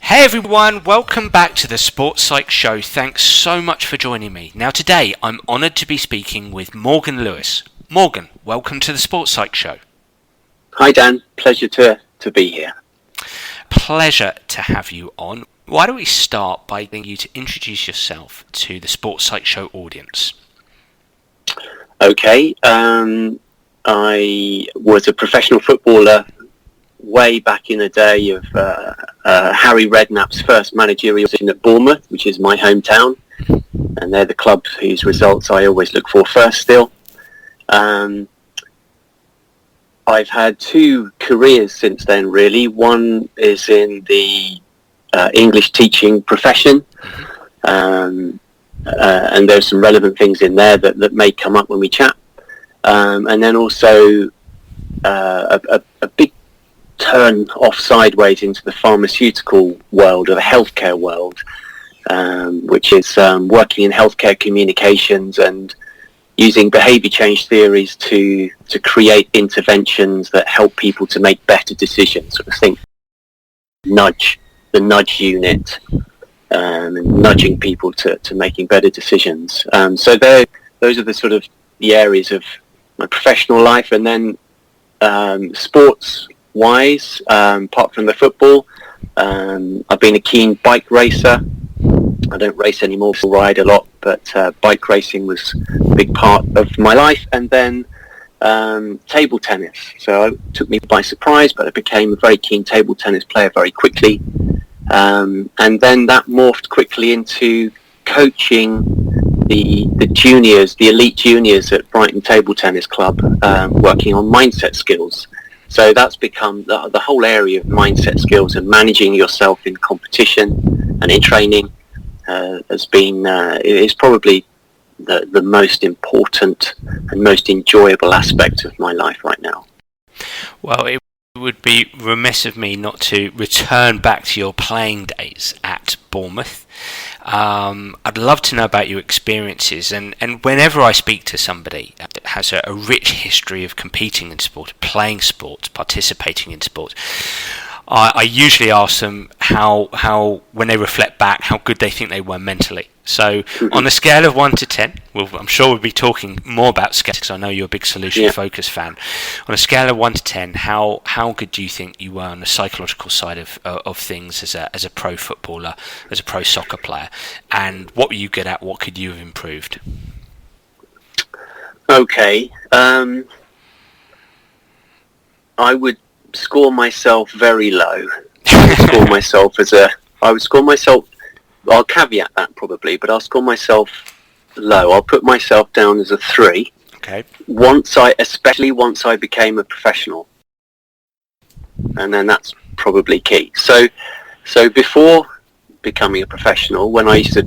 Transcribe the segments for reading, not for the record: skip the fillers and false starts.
Hey everyone, welcome back to the Sports Psych Show. Thanks so much for joining me. Now today I'm honoured to be speaking with Morgan Lewis. Morgan, welcome to the Sports Psych Show. Hi Dan, pleasure to be here. Pleasure to have you on. Why don't we start by getting you to introduce yourself to the Sports Psych Show audience? Okay, I was a professional footballer way back in the day of Harry Redknapp's first managerial position at Bournemouth, which is my hometown, and they're the club whose results I always look for first still. I've had two careers since then, really. One is in the English teaching profession, and there's some relevant things in there that may come up when we chat. And then also a big turn off sideways into the pharmaceutical world, or the healthcare world, which is working in healthcare communications and using behaviour change theories to create interventions that help people to make better decisions. Sort of think the nudge unit, and nudging people to making better decisions. So those are the sort of the areas of my professional life. And then sports-wise, apart from the football, I've been a keen bike racer. I don't race anymore, I ride a lot, but bike racing was a big part of my life. And then table tennis. So it took me by surprise, but I became a very keen table tennis player very quickly. And then that morphed quickly into coaching the juniors, the elite juniors at Brighton Table Tennis Club, working on mindset skills. So that's become the whole area of mindset skills and managing yourself in competition and in training has been is probably the most important and most enjoyable aspect of my life right now. Well, it would be remiss of me not to return back to your playing days at Bournemouth. I'd love to know about your experiences, and whenever I speak to somebody that has a rich history of competing in sport, playing sports, participating in sport, I usually ask them how when they reflect back, how good they think they were mentally. So on a scale of 1 to 10, I'm sure we'll be talking more about scales because I know you're a big solution focus fan. On a scale of 1 to 10, how good do you think you were on the psychological side of things as a pro footballer, as a pro soccer player? And what were you good at? What could you have improved? Okay. I would score myself very low. I'll caveat that probably, but I'll score myself low. I'll put myself down as a 3. Okay. Especially once I became a professional, and then that's probably key. So before becoming a professional, when I used to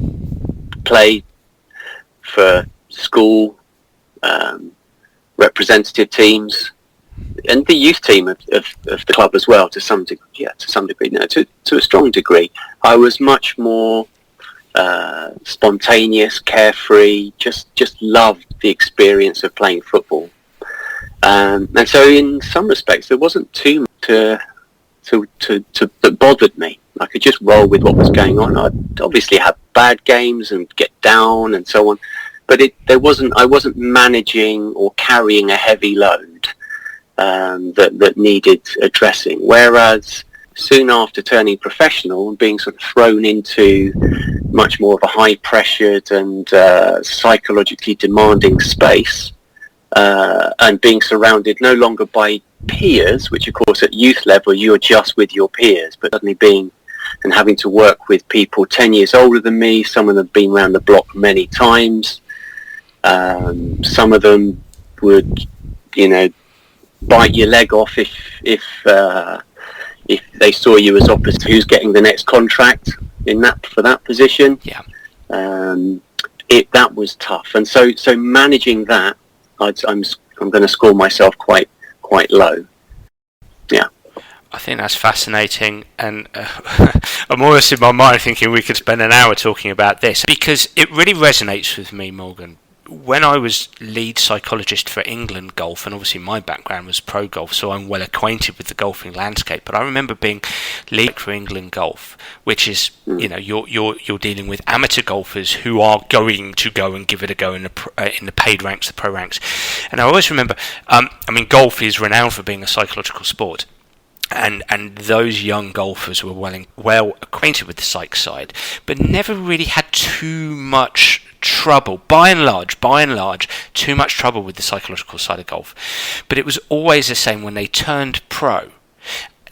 play for school, representative teams, and the youth team of the club as well, to some degree, no, to a strong degree, I was much more spontaneous, carefree, just loved the experience of playing football. And so in some respects there wasn't too much that bothered me. I could just roll with what was going on. I'd obviously have bad games and get down and so on, but I wasn't managing or carrying a heavy load that needed addressing. Whereas soon after turning professional and being sort of thrown into much more of a high-pressured and psychologically demanding space, and being surrounded no longer by peers, which of course at youth level you adjust with your peers, but suddenly having to work with people 10 years older than me. Some of them have been around the block many times. Some of them would, bite your leg off if they saw you as opposite who's getting the next contract for that position. Yeah. That was tough, and so managing that, I'm going to score myself quite low. Yeah. I think that's fascinating, and I'm always in my mind thinking we could spend an hour talking about this because it really resonates with me, Morgan. when I was lead psychologist for England Golf, and obviously my background was pro golf, so I'm well acquainted with the golfing landscape. But I remember being lead for England Golf, which is, you know, you're dealing with amateur golfers who are going to go and give it a go in the paid ranks, the pro ranks. And I always remember, I mean, golf is renowned for being a psychological sport. And those young golfers were well acquainted with the psych side, but never really had too much trouble, by and large, too much trouble with the psychological side of golf. But it was always the same when they turned pro.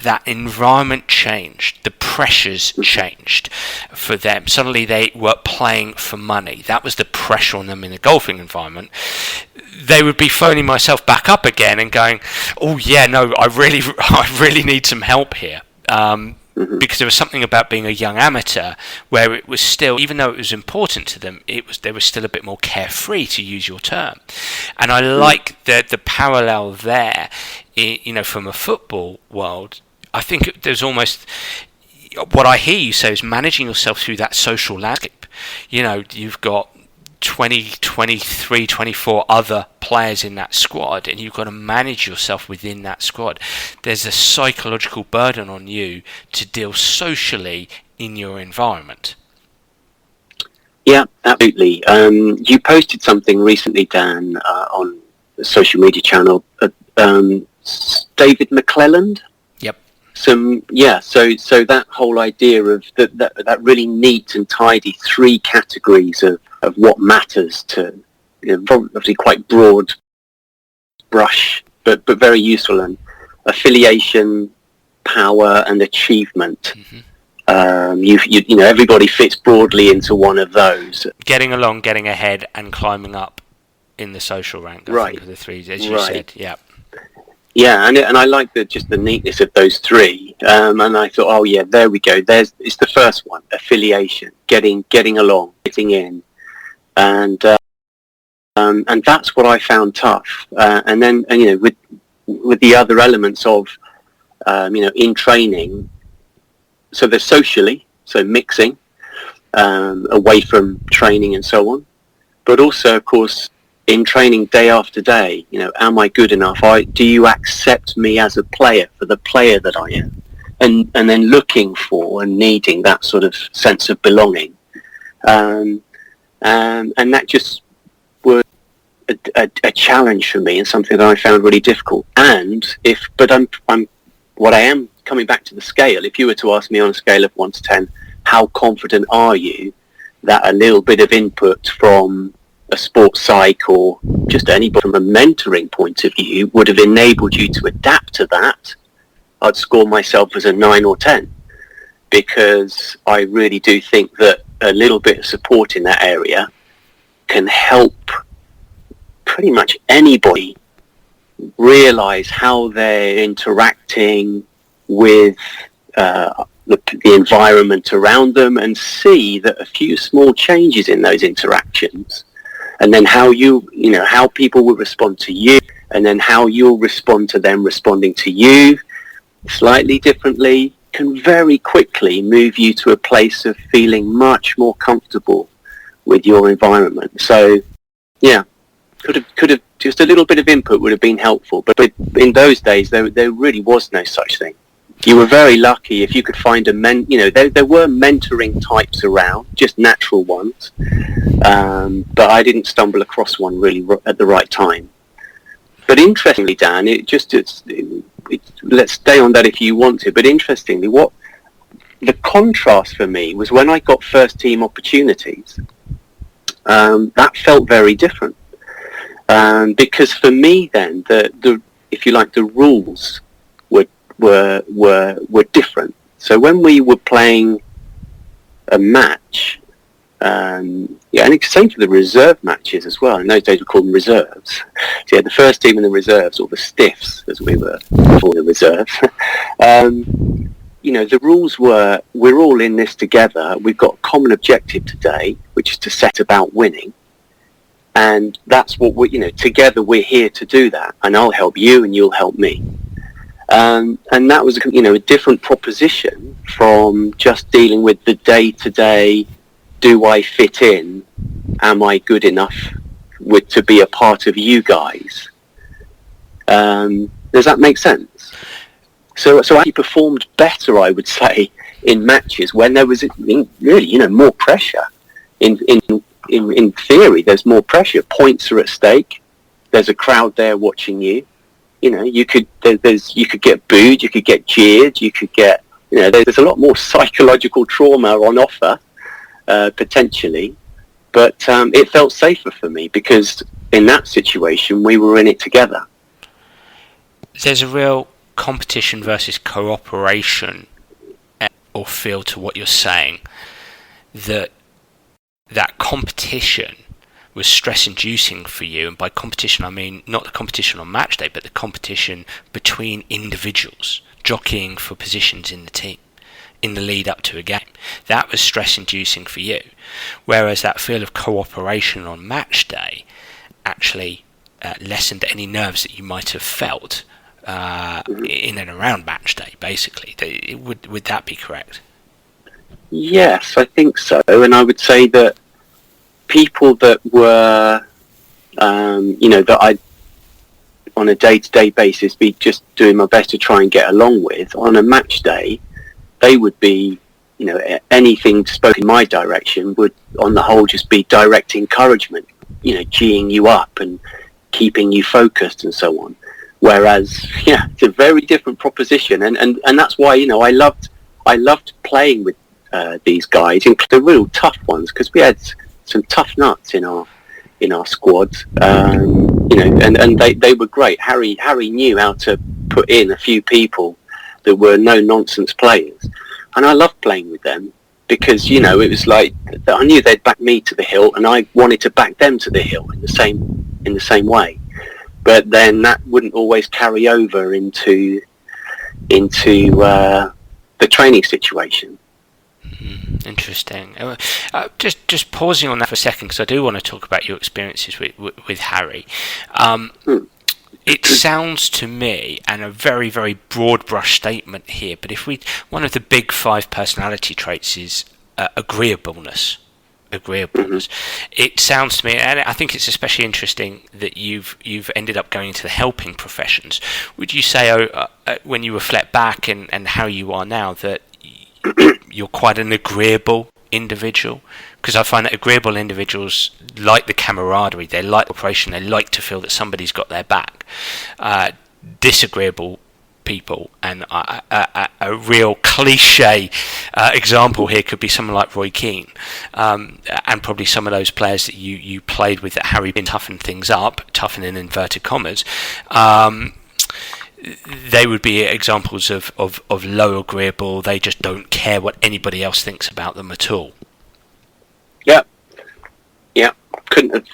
That environment changed, the pressures changed for them. Suddenly they were playing for money. That was the pressure on them in the golfing environment. They would be phoning myself back up again and going, oh yeah, no, I really need some help here. Because there was something about being a young amateur where it was still, even though it was important to them, they were still a bit more carefree, to use your term. And I like the parallel there, you know, from a football world. I think there's almost, what I hear you say is managing yourself through that social landscape. You know, you've got 20, 23, 24 other players in that squad, and you've got to manage yourself within that squad. There's a psychological burden on you to deal socially in your environment. Yeah, absolutely. You posted something recently, Dan, on the social media channel. David McClelland. Yep. So that whole idea of that really neat and tidy 3 categories of what matters to, you know, obviously quite broad brush, but very useful, and affiliation, power, and achievement. You know, everybody fits broadly into one of those. Getting along, getting ahead, and climbing up in the social rank. I think are the 3, as you said. Yeah. Yeah, and I like just the neatness of those 3. And I thought, oh yeah, there we go. It's the first one: affiliation, getting along, getting in. And that's what I found tough. And you know, with the other elements of, you know, in training, so they're socially, so mixing, away from training and so on, but also, of course, in training day after day, you know, am I good enough? Do you accept me as a player for the player that I am? And then looking for and needing that sort of sense of belonging. And that just was a challenge for me, and something that I found really difficult. But what I am coming back to the scale. If you were to ask me on a scale of 1 to 10, how confident are you that a little bit of input from a sports psych or just anybody from a mentoring point of view would have enabled you to adapt to that? I'd score myself as a 9 or 10, because I really do think that a little bit of support in that area can help pretty much anybody realize how they're interacting with the environment around them, and see that a few small changes in those interactions, and then how how people will respond to you, and then how you'll respond to them responding to you slightly differently, can very quickly move you to a place of feeling much more comfortable with your environment. So yeah, could have just a little bit of input would have been helpful, but in those days there really was no such thing. You were very lucky if you could find there were mentoring types around, just natural ones, but I didn't stumble across one really at the right time. But interestingly, Dan, let's stay on that if you want to, but interestingly, what the contrast for me was when I got first team opportunities. That felt very different, because for me then the if you like, the rules were different. So when we were playing a match, and it's the same for the reserve matches as well. In those days we called them reserves. So you had the first team and the reserves, or the stiffs as we were before the reserves. The rules were, we're all in this together. We've got a common objective today, which is to set about winning. And that's what together we're here to do that. And I'll help you and you'll help me. And that was a different proposition from just dealing with the day-to-day, do I fit in? Am I good enough? to be a part of you guys. Does that make sense? So I performed better, I would say, in matches when there was really, more pressure. In theory, there's more pressure. Points are at stake. There's a crowd there watching you. You could get booed, you could get jeered, you could get, there's a lot more psychological trauma on offer, potentially. But it felt safer for me because in that situation, we were in it together. There's a real competition versus cooperation or feel to what you're saying. That competition was stress-inducing for you, and by competition I mean not the competition on match day, but the competition between individuals jockeying for positions in the team in the lead up to a game. That was stress-inducing for you, whereas that feel of cooperation on match day actually lessened any nerves that you might have felt in and around match day, basically. Would that be correct? Yes, I think so. And I would say that people that were, that I'd on a day-to-day basis be just doing my best to try and get along with, on a match day, they would be, anything spoken in my direction would, on the whole, just be direct encouragement, geeing you up and keeping you focused and so on. Whereas, it's a very different proposition, and that's why I loved playing with these guys, the real tough ones, because we had some tough nuts in our squad, and they were great. Harry knew how to put in a few people that were no nonsense players, and I loved playing with them because it was like I knew they'd back me to the hilt, and I wanted to back them to the hilt in the same way. But then that wouldn't always carry over into the training situation. Interesting. Just pausing on that for a second, because I do want to talk about your experiences with Harry. It sounds to me, and a very, very broad brush statement here, but one of the big 5 personality traits is agreeableness. It sounds to me, and I think it's especially interesting that you've ended up going into the helping professions. Would you say, when you reflect back and how you are now, that you're quite an agreeable individual? Because I find that agreeable individuals like the camaraderie, they like cooperation, they like to feel that somebody's got their back. Disagreeable people, and a real cliche example here could be someone like Roy Keane, and probably some of those players that you played with that Harry been toughened things up, toughen in inverted commas. They would be examples of low agreeable. They just don't care what anybody else thinks about them at all. Yeah, couldn't have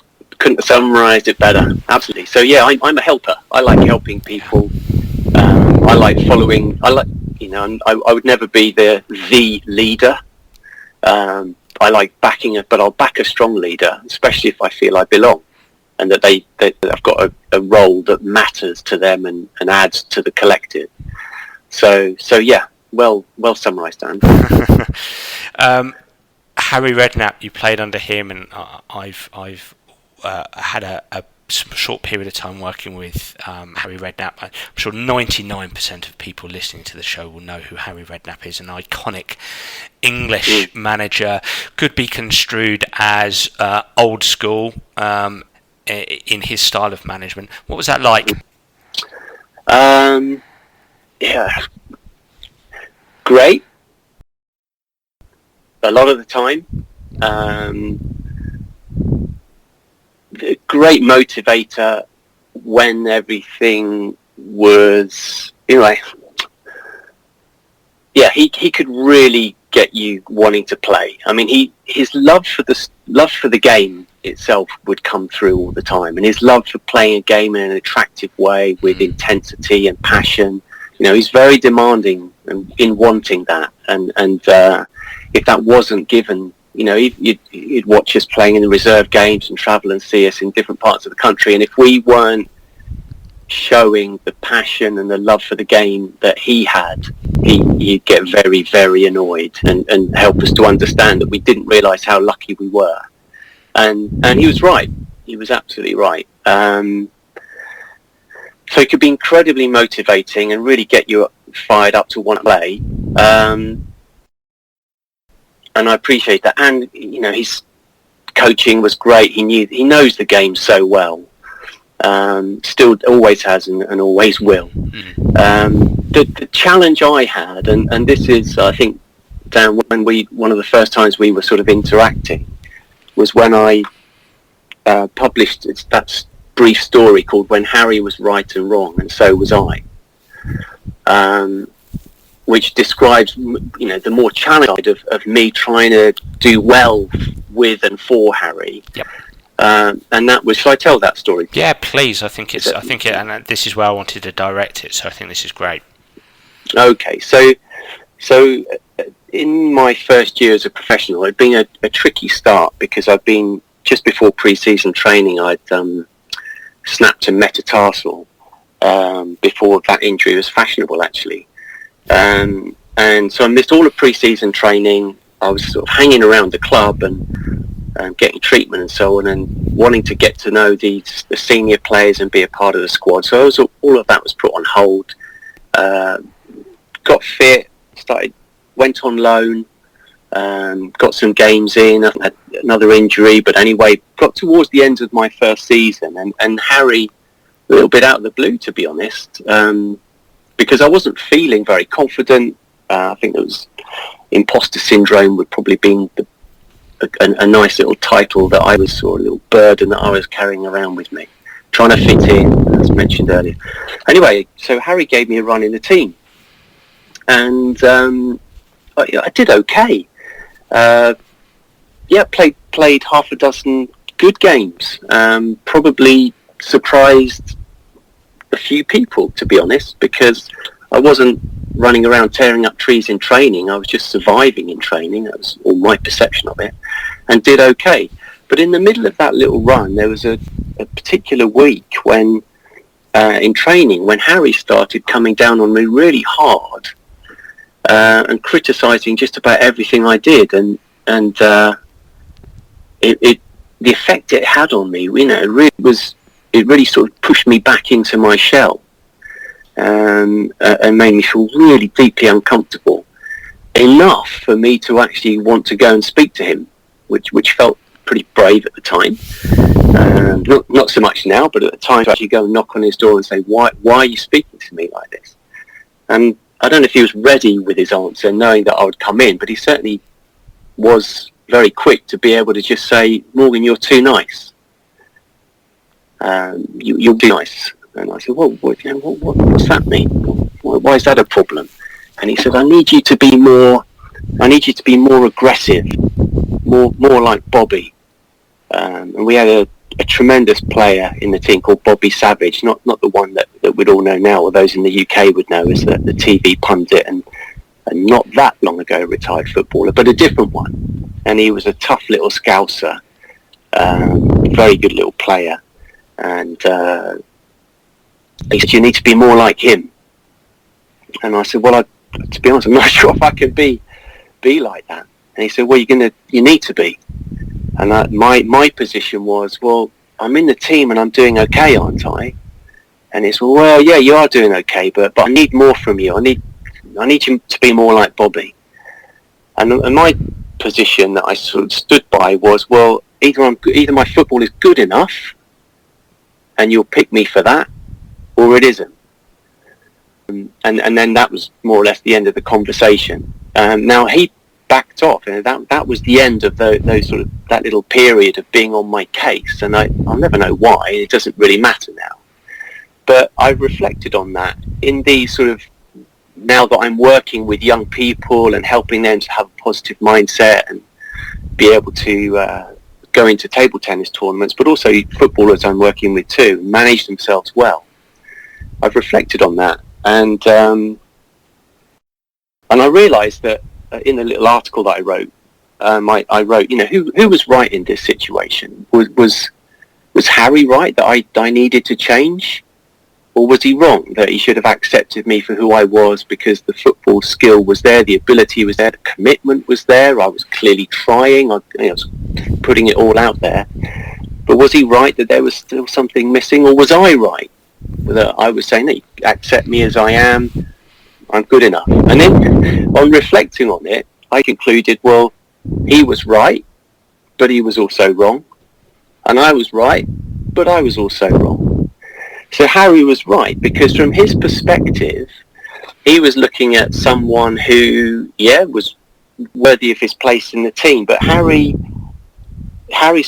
summarised it better. Absolutely. So yeah, I'm a helper. I like helping people. I like following. I would never be the leader. I like backing but I'll back a strong leader, especially if I feel I belong, and that I've got a role that matters to them and adds to the collective. So yeah, well summarised, Dan. Harry Redknapp, you played under him, and I've had a short period of time working with Harry Redknapp. I'm sure 99% of people listening to the show will know who Harry Redknapp is. An iconic English manager, could be construed as old school in his style of management. What was that like? Yeah, great. A lot of the time. Great motivator when everything was, he could really get you wanting to play. I mean, his love for the game itself would come through all the time, and his love for playing a game in an attractive way with intensity and passion. He's very demanding in wanting that, and if that wasn't given, you'd watch us playing in the reserve games and travel and see us in different parts of the country, and if we weren't showing the passion and the love for the game that he had, he'd get very, very annoyed and help us to understand that we didn't realise how lucky we were. And he was right. He was absolutely right. So it could be incredibly motivating and really get you fired up to want to play. And I appreciate that. And his coaching was great. He knows the game so well. Still always has and always will. The challenge I had, and this is, I think, Dan, one of the first times we were sort of interacting, was when I published that brief story called "When Harry Was Right and Wrong and So Was I," which describes, the more challenging side of me trying to do well with and for Harry. Yep. And that was. Should I tell that story? Yeah, please. I think and this is where I wanted to direct it. So I think this is great. Okay, so in my first year as a professional, it'd been a tricky start because I'd been just before pre-season training. I'd snapped a metatarsal before that injury was fashionable, actually, and so I missed all of pre-season training. I was sort of hanging around the club and getting treatment and so on, and wanting to get to know the senior players and be a part of the squad. So all of that was put on hold. Got fit, went on loan, got some games in. I had another injury, but anyway, got towards the end of my first season, and Harry, a little bit out of the blue, to be honest, because I wasn't feeling very confident. I think it was imposter syndrome would probably be a nice little title that I was, or a little burden that I was carrying around with me, trying to fit in, as mentioned earlier. Anyway, so Harry gave me a run in the team, and I did okay. Played half a dozen good games. Probably surprised a few people, to be honest, because I wasn't running around tearing up trees in training. I was just surviving in training. That was all my perception of it, and did okay. But in the middle of that little run, there was a particular week when, in training, when Harry started coming down on me really hard and criticising just about everything I did, and the effect it had on me, it really sort of pushed me back into my shell. And made me feel really deeply uncomfortable, enough for me to actually want to go and speak to him, which felt pretty brave at the time. Not so much now, but at the time, to actually go and knock on his door and say, why are you speaking to me like this? And I don't know if he was ready with his answer, knowing that I would come in, but he certainly was very quick to be able to just say, "Morgan, you're too nice. You're too nice." And I said, what's that mean? Why is that a problem? And he said, I need you to be more aggressive, more like Bobby. And we had a tremendous player in the team called Bobby Savage, not the one that we'd all know now, or those in the UK would know as the TV pundit, and not that long ago retired footballer, but a different one. And he was a tough little scouser, very good little player. And he said, you need to be more like him. And I said, well, to be honest, I'm not sure if I can be like that. And he said, well, you need to be. And my position was, well, I'm in the team and I'm doing okay, aren't I? And it's, well, yeah, you are doing okay, but I need more from you. I need you to be more like Bobby. And my position that I sort of stood by was, well, either my football is good enough and you'll pick me for that, or it isn't. And then that was more or less the end of the conversation. Now he backed off, and that was the end of that little period of being on my case. And I'll never know why. It doesn't really matter now. But I reflected on that in the sort of, now that I'm working with young people and helping them to have a positive mindset and be able to go into table tennis tournaments, but also footballers I'm working with too, manage themselves well. I've reflected on that, and I realised that in the little article that I wrote, I wrote, who was right in this situation? Was Harry right that I needed to change, or was he wrong that he should have accepted me for who I was because the football skill was there, the ability was there, the commitment was there. I was clearly trying. I was putting it all out there, But was he right that there was still something missing, or was I right? That I was saying that accept me as I am, I'm good enough. And then on reflecting on it, I concluded, well, he was right, but he was also wrong. And I was right, but I was also wrong. So Harry was right, because from his perspective, he was looking at someone who, was worthy of his place in the team. But Harry's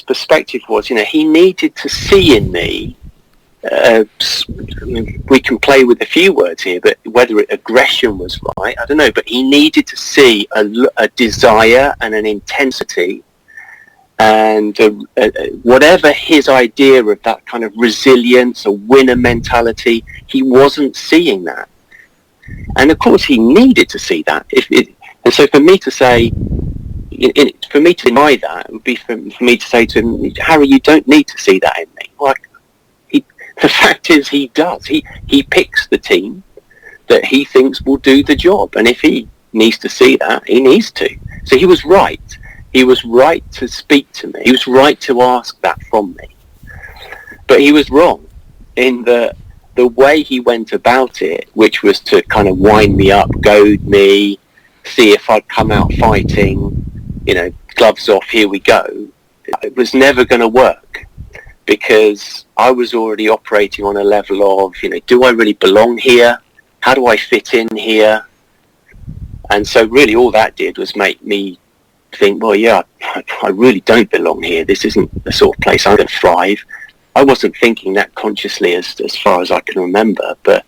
perspective was, he needed to see in me, we can play with a few words here, but whether aggression was right, I don't know, but he needed to see a desire and an intensity, and whatever his idea of that kind of resilience, a winner mentality, he wasn't seeing that. And of course he needed to see that. And so for me to say, for me to deny that, would be for me to say to him, Harry, you don't need to see that in me. The fact is, he does. He picks the team that he thinks will do the job. And if he needs to see that, he needs to. So he was right. He was right to speak to me. He was right to ask that from me. But he was wrong in the way he went about it, which was to kind of wind me up, goad me, see if I'd come out fighting, gloves off, here we go. It was never going to work, because I was already operating on a level of, do I really belong here? How do I fit in here? And so really all that did was make me think, well, yeah, I really don't belong here. This isn't the sort of place I'm going to thrive. I wasn't thinking that consciously as far as I can remember, but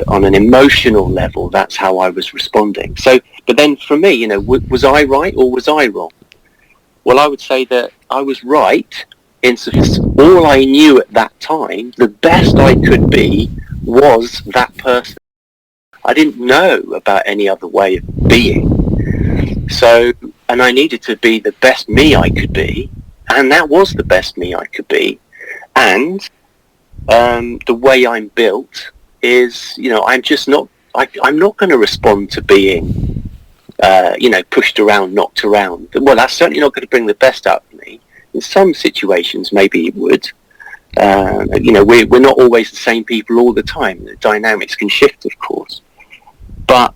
on an emotional level, that's how I was responding. So, but then for me, was I right or was I wrong? Well, I would say that I was right. All I knew at that time, the best I could be, was that person. I didn't know about any other way of being. So, and I needed to be the best me I could be, and that was the best me I could be. And the way I'm built is, I'm just not. I'm not going to respond to being, pushed around, knocked around. Well, that's certainly not going to bring the best out of me. In some situations, maybe it would. We're not always the same people all the time. The dynamics can shift, of course. But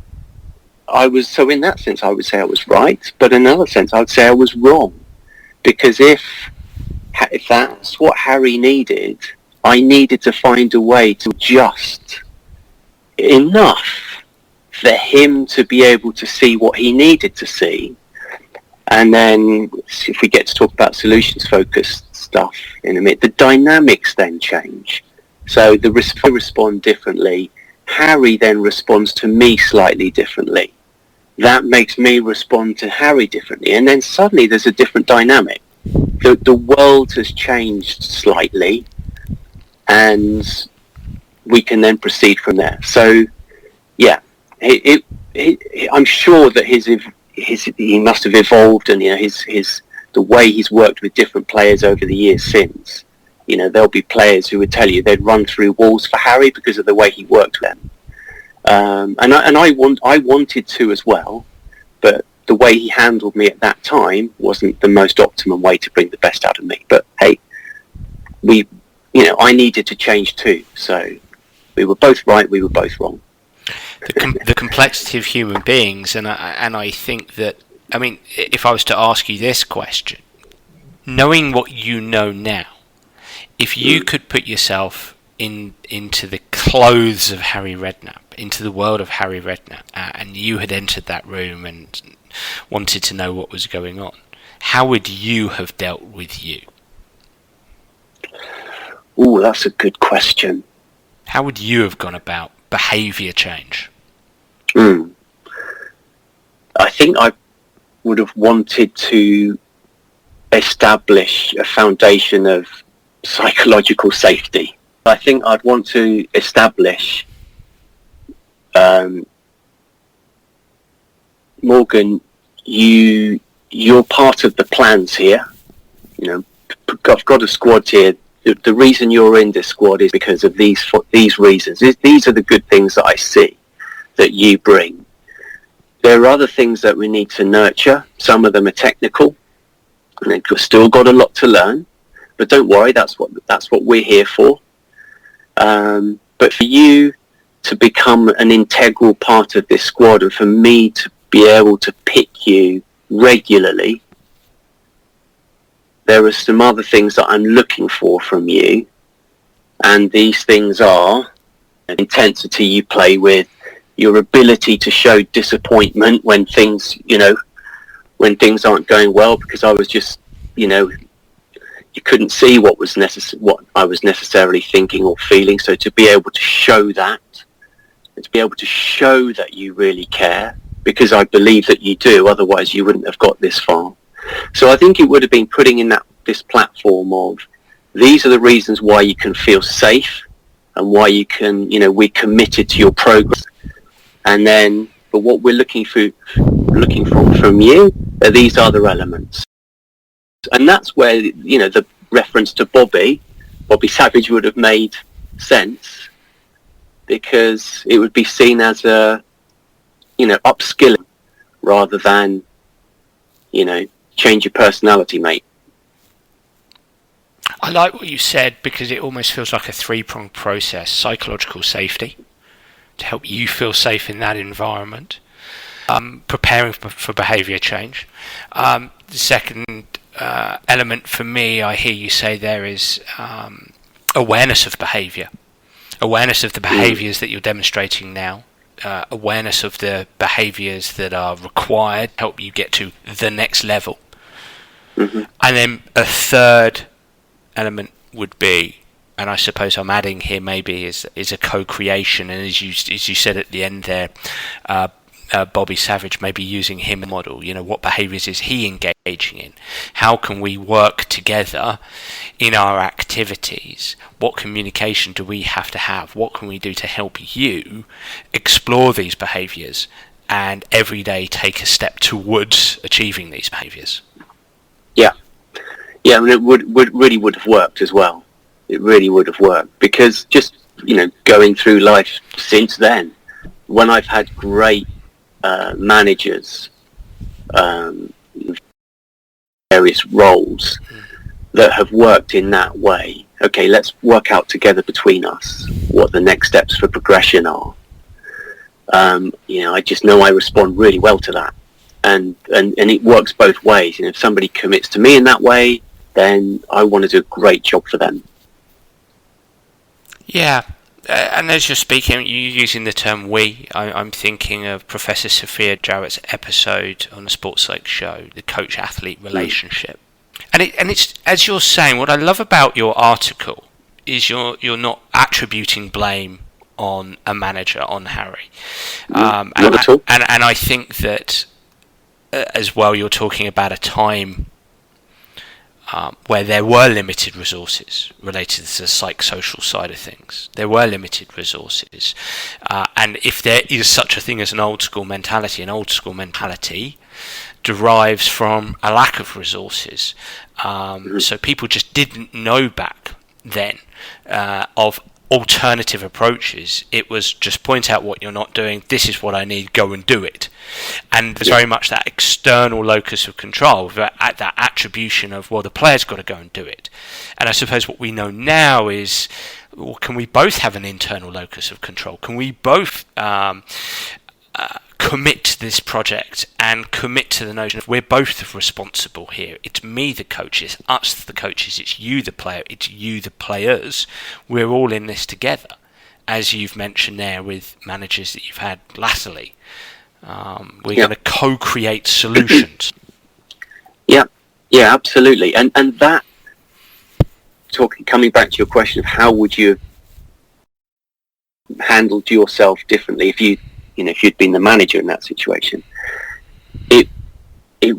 so in that sense, I would say I was right. But in another sense, I would say I was wrong. Because if that's what Harry needed, I needed to find a way to adjust enough for him to be able to see what he needed to see. And then if we get to talk about solutions-focused stuff in a minute, the dynamics then change. So I respond differently. Harry then responds to me slightly differently. That makes me respond to Harry differently. And then suddenly there's a different dynamic. The world has changed slightly, and we can then proceed from there. So, yeah, I'm sure that he must have evolved, and the way he's worked with different players over the years since. There'll be players who would tell you they'd run through walls for Harry because of the way he worked with them. And I wanted to as well, but the way he handled me at that time wasn't the most optimum way to bring the best out of me. But hey, I needed to change too. So we were both right, we were both wrong. The complexity of human beings, and I think that, if I was to ask you this question, knowing what you know now, if you could put yourself into the clothes of Harry Redknapp, into the world of Harry Redknapp, and you had entered that room and wanted to know what was going on, how would you have dealt with you? Oh, that's a good question. How would you have gone about behaviour change? I think I would have wanted to establish a foundation of psychological safety. I think I'd want to establish, Morgan, you're part of the plans here. I've got a squad here. The reason you're in this squad is because of these reasons. These are the good things that I see that you bring. There are other things that we need to nurture. Some of them are technical, and we've still got a lot to learn. But don't worry, that's what we're here for. But for you to become an integral part of this squad, and for me to be able to pick you regularly, there are some other things that I'm looking for from you. And these things are intensity you play with, your ability to show disappointment when things, when things aren't going well, because I was just, you couldn't see what I was necessarily thinking or feeling. So to be able to show that, and to be able to show that you really care, because I believe that you do, otherwise you wouldn't have got this far. So I think it would have been putting in this platform of, these are the reasons why you can feel safe and why you can, we're committed to your progress. And then, but what we're looking for from you are these other elements. And that's where, the reference to Bobby Savage would have made sense, because it would be seen as a, upskilling rather than, change your personality, mate. I like what you said, because it almost feels like a three-pronged process. Psychological safety, to help you feel safe in that environment. Preparing for behaviour change. The second element for me, I hear you say there, is awareness of behaviour. Awareness of the behaviours that you're demonstrating now. Awareness of the behaviours that are required to help you get to the next level. Mm-hmm. And then a third element would be, and I suppose I'm adding here maybe, is a co-creation, and as you said at the end there, Bobby Savage, maybe using him as a model. What behaviours is he engaging in? How can we work together in our activities? What communication do we have to have? What can we do to help you explore these behaviours and every day take a step towards achieving these behaviours? Yeah, I mean, it would have worked as well. It really would have worked, because just, going through life since then, when I've had great managers, various roles that have worked in that way. Okay, let's work out together between us what the next steps for progression are. I just know I respond really well to that, and it works both ways. If somebody commits to me in that way, then I want to do a great job for them. Yeah. And as you're speaking, you're using the term we. I'm thinking of Professor Sophia Jarrett's episode on the Sports Lake show, the coach-athlete relationship. And it's, as you're saying, what I love about your article is you're not attributing blame on a manager, on Harry. Not at all. And I think that as well, you're talking about a time where there were limited resources related to the psychosocial side of things. There were limited resources. And if there is such a thing as an old school mentality derives from a lack of resources. So people just didn't know back then of alternative approaches. It was just point out what you're not doing, this is what I need, go and do it. And there's very much that external locus of control, that attribution of, well, the player's got to go and do it. And I suppose what we know now is, well, can we both have an internal locus of control? Can we both commit to this project and commit to the notion of we're both responsible here? It's me the coach, it's us the coaches, it's you the player, it's you the players. We're all in this together, as you've mentioned there with managers that you've had latterly. We're going to co-create solutions. Yeah, absolutely. And that, coming back to your question of how would you have handled yourself differently if you'd been the manager in that situation, it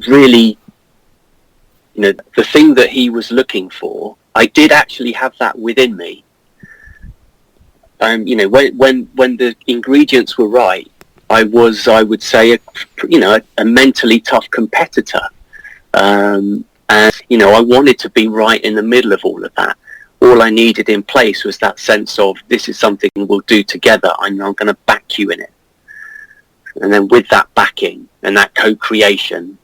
really, the thing that he was looking for, I did actually have that within me. When the ingredients were right, I would say, a mentally tough competitor. And, I wanted to be right in the middle of all of that. All I needed in place was that sense of, this is something we'll do together. I'm going to back you in it. And then with that backing and that co-creation,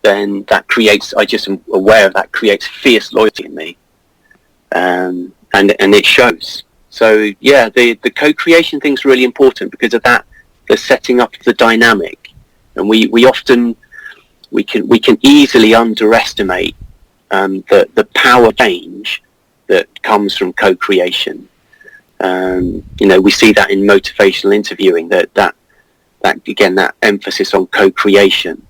then that creates, I just am aware of that, creates fierce loyalty in me. and it shows. So yeah, the co-creation thing's really important because of that, the setting up of the dynamic, and we often we can easily underestimate the power change that comes from co-creation. We see that in motivational interviewing, that again, that emphasis on co-creation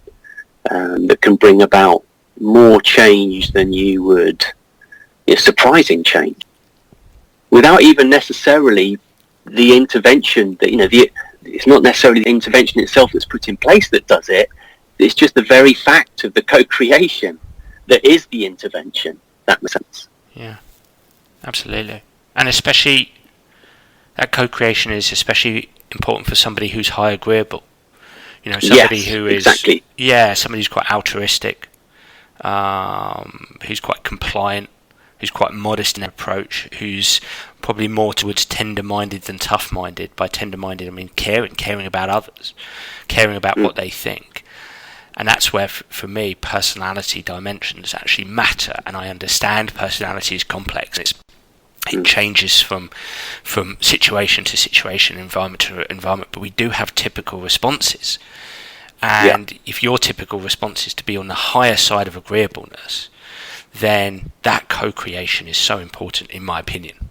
that can bring about more change than you would, surprising change, without even necessarily the intervention that, it's not necessarily the intervention itself that's put in place that does it. It's just the very fact of the co-creation that is the intervention. That makes sense. Yeah, absolutely. And especially, that co-creation is especially important for somebody who's high agreeable. Somebody who is... Exactly. Yeah, somebody who's quite altruistic, who's quite compliant, who's quite modest in their approach, who's probably more towards tender-minded than tough-minded. By tender-minded, I mean caring about others, caring about what they think. And that's where, for me, personality dimensions actually matter. And I understand personality is complex. It changes from situation to situation, environment to environment. But we do have typical responses. And if your typical response is to be on the higher side of agreeableness, then that co-creation is so important, in my opinion.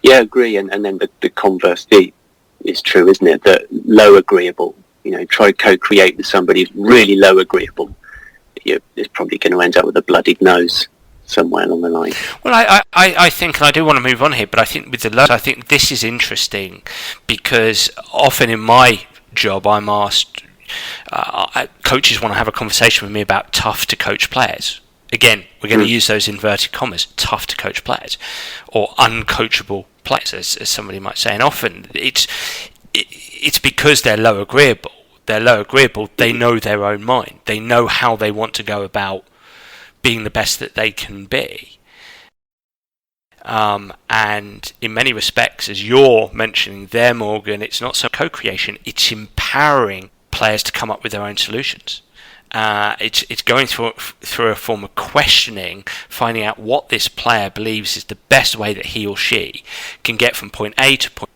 Yeah, I agree. And then the converse is true, isn't it? That low agreeable, try to co-create with somebody who's really low agreeable, it's probably going to end up with a bloodied nose somewhere along the line. Well, I think, and I do want to move on here, but I think with the low, I think this is interesting because often in my job I'm asked, coaches want to have a conversation with me about tough to coach players. Again, we're going to use those inverted commas, tough to coach players, or uncoachable players, as somebody might say. And often it's because they're low agreeable. They're low agreeable. They know their own mind. They know how they want to go about being the best that they can be. And in many respects, as you're mentioning there, Morgan, it's not so co-creation. It's empowering players to come up with their own solutions. It's going through a form of questioning, finding out what this player believes is the best way that he or she can get from point A to point,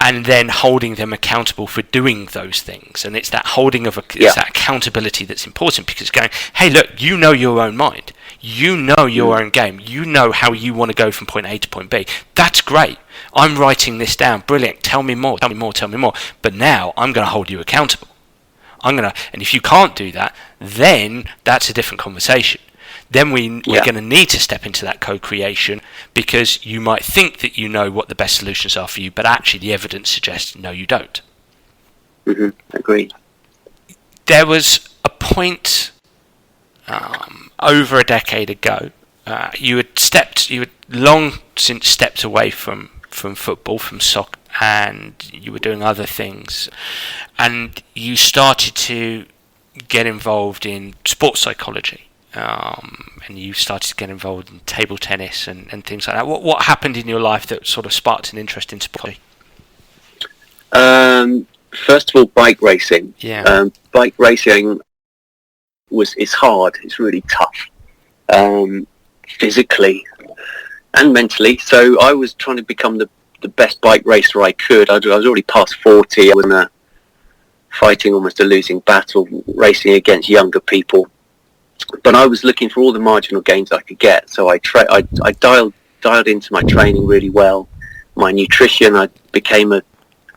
and then holding them accountable for doing those things. And it's that holding of it's that accountability that's important, because it's going, hey, look, you know your own mind, you know your own game, you know how you want to go from point A to point B. That's great. I'm writing this down. Brilliant. Tell me more. But now I'm going to hold you accountable. And if you can't do that, then that's a different conversation. Then we're going to need to step into that co-creation, because you might think that you know what the best solutions are for you, but actually the evidence suggests no, you don't. Agreed. There was a point over a decade ago. You had long since stepped away from football, from soccer, and you were doing other things, and you started to get involved in sports psychology, and you started to get involved in table tennis and things like that. What happened in your life that sort of sparked an interest in sport? First of all, bike racing. Bike racing is hard. It's really tough, physically and mentally. So I was trying to become the best bike racer I could. I was already past 40. I was fighting almost a losing battle, racing against younger people. But I was looking for all the marginal gains I could get. So I dialed into my training really well. My nutrition, I became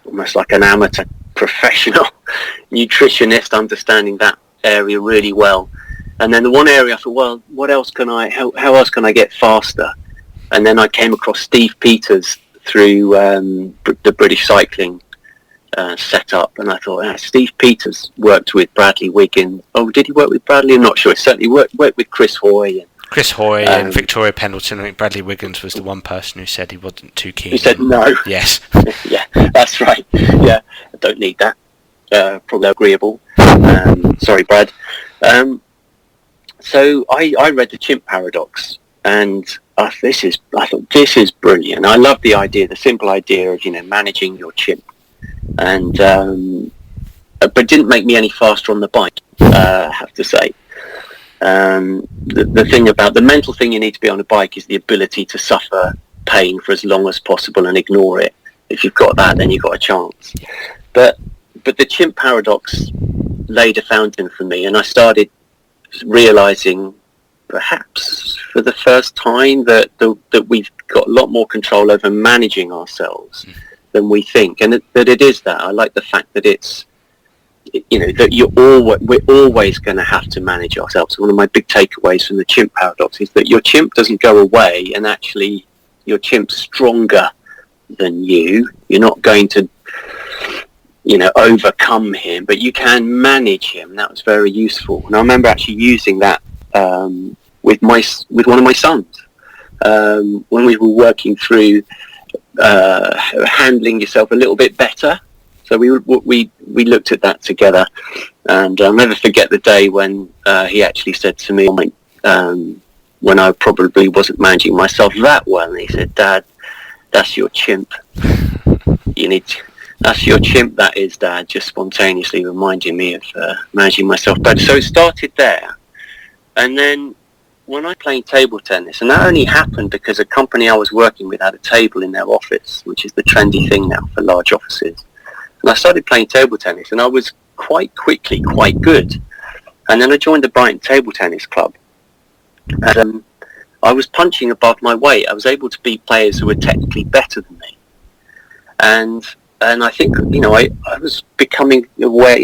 almost like an amateur professional nutritionist, understanding that area really well. And then the one area I thought, well, what else can how else can I get faster? And then I came across Steve Peters through the British cycling setup, and I thought, Steve Peters worked with Bradley Wiggins. Oh, did he work with Bradley? I'm not sure. He certainly worked with Chris Hoy. And Victoria Pendleton. I think Bradley Wiggins was the one person who said he wasn't too keen. He said no. Yes. Yeah, that's right. Yeah, I don't need that. Probably agreeable. Sorry, Brad. So I read The Chimp Paradox, and I thought this is brilliant. I love the idea, the simple idea of managing your chimp, and but it didn't make me any faster on the bike. I have to say. The thing about the mental thing you need to be on a bike is the ability to suffer pain for as long as possible and ignore it. If you've got that, then you've got a chance. But the chimp paradox laid a fountain for me, and I started realizing, perhaps for the first time, that we've got a lot more control over managing ourselves than we think, and that it is that. I like the fact that it's, that we're always going to have to manage ourselves. One of my big takeaways from the chimp paradox is that your chimp doesn't go away, and actually your chimp's stronger than you. You're not going to overcome him, but you can manage him. That was very useful, and I remember actually using that with one of my sons when we were working through handling yourself a little bit better. So we looked at that together, and I'll never forget the day when he actually said to me, when I probably wasn't managing myself that well, and he said, "Dad, that's your chimp. That's your chimp, that is, Dad," just spontaneously reminding me of managing myself better. So it started there. And then when I played table tennis, and that only happened because a company I was working with had a table in their office, which is the trendy thing now for large offices. And I started playing table tennis, and I was quite quickly quite good. And then I joined the Brighton Table Tennis Club. And I was punching above my weight. I was able to beat players who were technically better than me. And I think, I was becoming aware,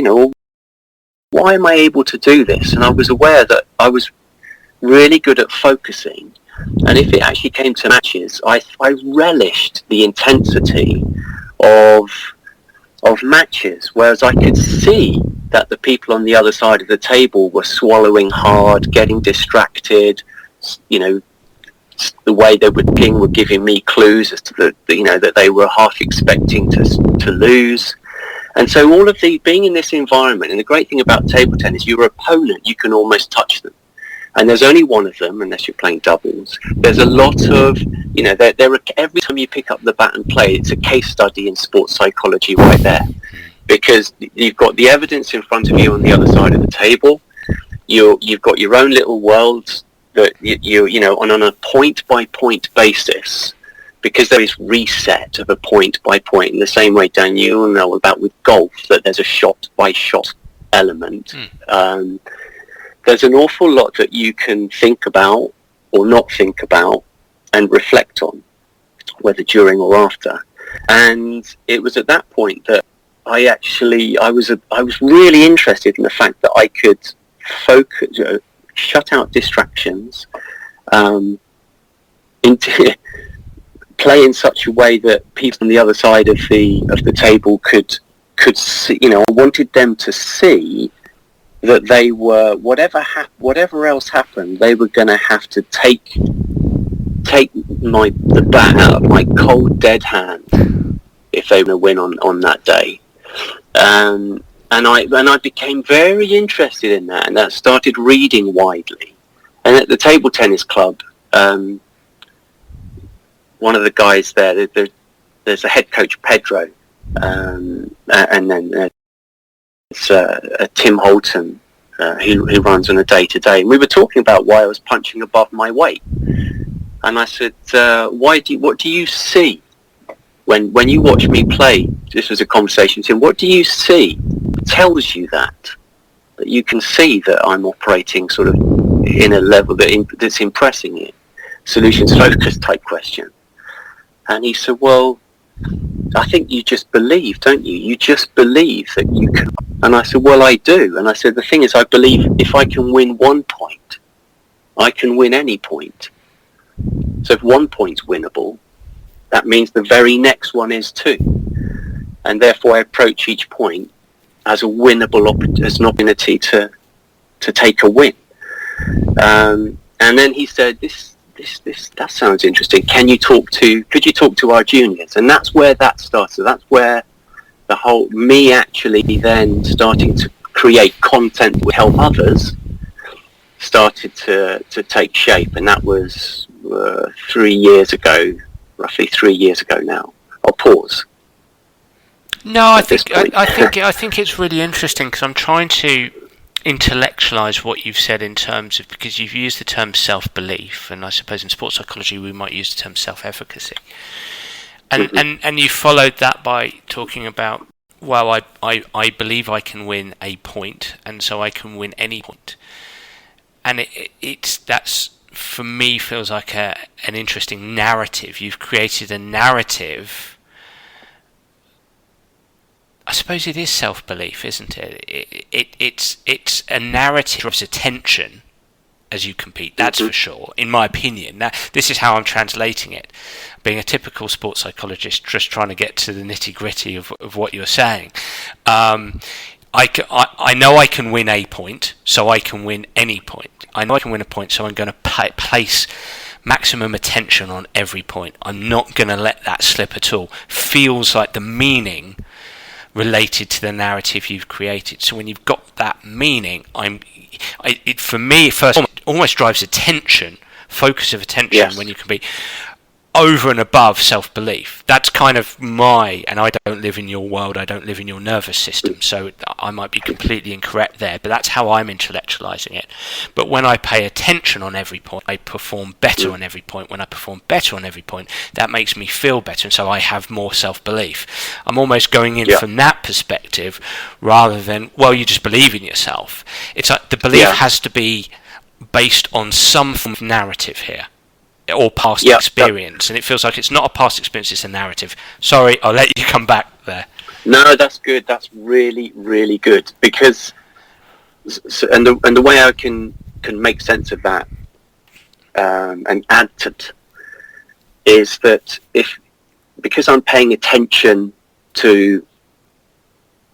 why am I able to do this? And I was aware that I was really good at focusing. And if it actually came to matches, I relished the intensity of matches, whereas I could see that the people on the other side of the table were swallowing hard, getting distracted, the way they were ping were giving me clues as to that they were half expecting to lose. And so all of the being in this environment, and the great thing about table tennis, your opponent, you can almost touch them, and there's only one of them unless you're playing doubles. There's a lot of there are, every time you pick up the bat and play, it's a case study in sports psychology right there, because you've got the evidence in front of you on the other side of the table. You've got your own little world that on a point by point basis, because there is reset of a point by point in the same way, Dan, you'll know about with golf, that there's a shot by shot element. There's an awful lot that you can think about or not think about and reflect on, whether during or after. And it was at that point that I was really interested in the fact that I could focus, shut out distractions, play in such a way that people on the other side of the table could see. I wanted them to see that they were, whatever else happened, they were going to have to take the bat out of my cold dead hand if they were going to win on that day. And I became very interested in that, and that started reading widely. And at the table tennis club, one of the guys there's a head coach, Pedro, and then it's Tim Holton, who runs on a day-to-day. And we were talking about why I was punching above my weight. And I said, what do you see when you watch me play? This was a conversation, Tim. What do you see tells you that you can see that I'm operating sort of in a level that's impressing you? Solutions focused type question. And he said, well, I think you just believe, don't you? You just believe that you can. And I said, well, I do. And I said, the thing is, I believe if I can win 1 point, I can win any point. So if 1 point's winnable, that means the very next one is too. And therefore I approach each point as a winnable as an opportunity to take a win. And then he said, that sounds interesting. Could you talk to our juniors? And that's where that started. That's where the whole me actually then starting to create content that would help others started to take shape. And that was 3 years ago, roughly 3 years ago now. I'll pause. No, I think it's really interesting, because I'm trying to intellectualize what you've said in terms of, because you've used the term self-belief, and I suppose in sports psychology we might use the term self-efficacy, and you followed that by talking about, well, I believe I can win a point, and so I can win any point. And that's, for me, feels like an interesting narrative. You've created a narrative. I suppose it is self-belief, isn't it? It's a narrative of attention as you compete. That's for sure, in my opinion. Now, this is how I'm translating it. Being a typical sports psychologist, just trying to get to the nitty-gritty of what you're saying. I know I can win a point, so I can win any point. I know I can win a point, so I'm going to place maximum attention on every point. I'm not going to let that slip at all. Feels like the meaning related to the narrative you've created. So when you've got that meaning, for me, first, it almost drives attention, focus of attention, when you can be over and above self-belief. That's kind of and I don't live in your world, I don't live in your nervous system, so I might be completely incorrect there, but that's how I'm intellectualizing it. But when I pay attention on every point, I perform better on every point. When I perform better on every point, that makes me feel better, and so I have more self-belief. I'm almost going in from that perspective, rather than, well, you just believe in yourself. It's like the belief has to be based on some form of narrative here, or past experience, and it feels like it's not a past experience, it's a narrative. Sorry, I'll let you come back there. No, that's good. That's really, really good, because and the way I can make sense of that and add to it is that because I'm paying attention to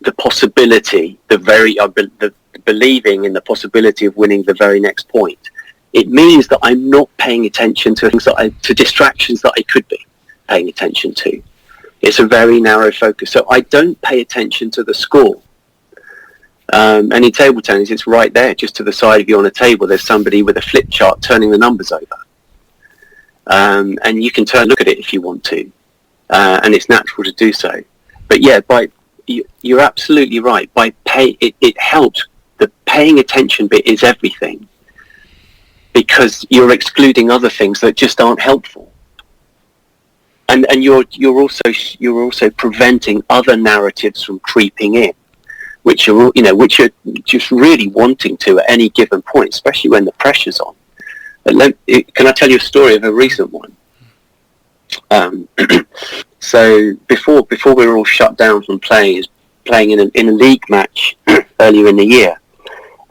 the possibility, the believing in the possibility of winning the very next point, it means that I'm not paying attention to things to distractions that I could be paying attention to. It's a very narrow focus. So I don't pay attention to the score. And in table tennis, it's right there, just to the side of you on a table. There's somebody with a flip chart turning the numbers over. And you can look at it if you want to. And it's natural to do so. But yeah, you're absolutely right. It helps. The paying attention bit is everything, because you're excluding other things that just aren't helpful, and you're also preventing other narratives from creeping in, which are just really wanting to at any given point, especially when the pressure's on. Can I tell you a story of a recent one? So before we were all shut down from playing in a league match earlier in the year,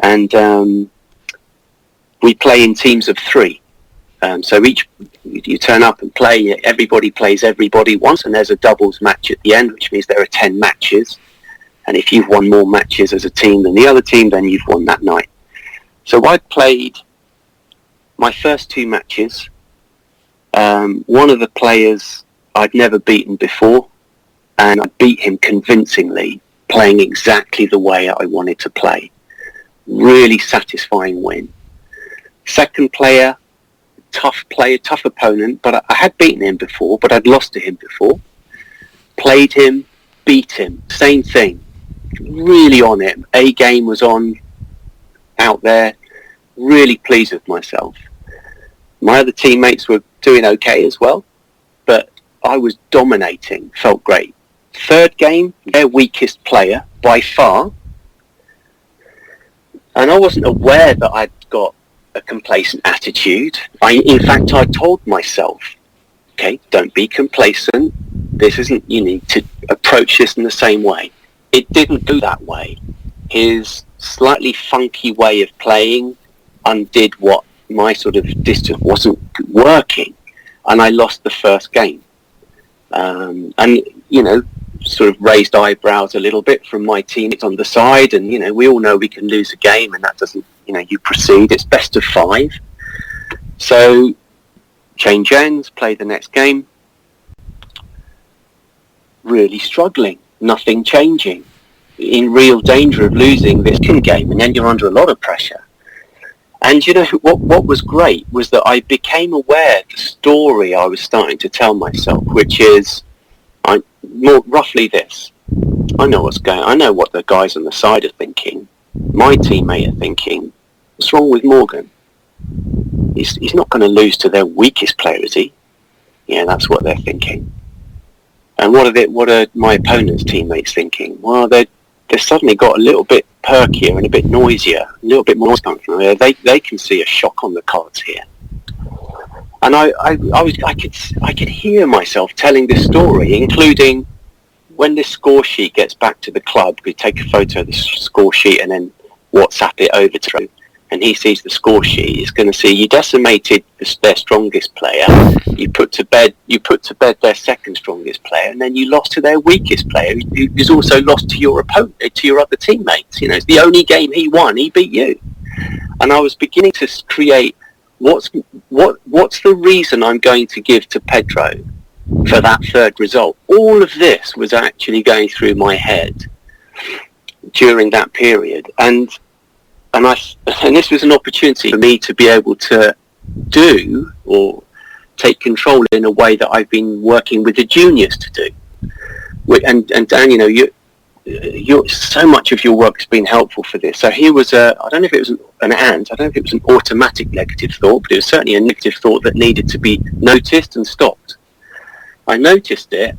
and we play in teams of 3. So you turn up and play, everybody plays everybody once, and there's a doubles match at the end, which means there are 10 matches. And if you've won more matches as a team than the other team, then you've won that night. So I played my first 2 matches. One of the players I'd never beaten before, and I beat him convincingly, playing exactly the way I wanted to play. Really satisfying win. Second player, tough opponent, but I had beaten him before, but I'd lost to him before. Played him, beat him, same thing. Really on it. A game was on, out there. Really pleased with myself. My other teammates were doing okay as well, but I was dominating, felt great. Third game, their weakest player by far, and I wasn't aware that I'd got a complacent attitude. In fact, I told myself, okay, don't be complacent. You need to approach this in the same way. It didn't go that way. His slightly funky way of playing undid what my sort of distance wasn't working, and I lost the first game. And sort of raised eyebrows a little bit from my teammates on the side, and we all know we can lose a game, and that doesn't, you proceed. It's best of 5. So change ends, play the next game. Really struggling, nothing changing, in real danger of losing this game, and then you're under a lot of pressure. And what was great was that I became aware of the story I was starting to tell myself, which is more roughly this: I know what the guys on the side are thinking. my teammate are thinking, what's wrong with Morgan? He's not going to lose to their weakest player, is he? Yeah, that's what they're thinking. And what are my opponent's teammates thinking? Well, they've suddenly got a little bit perkier and a bit noisier, a little bit more coming from there. They can see a shock on the cards here. And I could hear myself telling this story, including when this score sheet gets back to the club. We take a photo of the score sheet and then WhatsApp it over to him. And he sees the score sheet, he's going to see you decimated their strongest player, you put to bed their second strongest player, and then you lost to their weakest player, who's also lost to your opponent, to your other teammates. You know, it's the only game he won, he beat you. And I was beginning to create what's the reason I'm going to give to Pedro for that third result. All of this was actually going through my head during that period, and this was an opportunity for me to be able to do or take control in a way that I've been working with the juniors to do. And Dan, you know, you so much of your work has been helpful for this. So here was I don't know if it was an ant, I don't know if it was an automatic negative thought, but it was certainly a negative thought that needed to be noticed and stopped. I noticed it,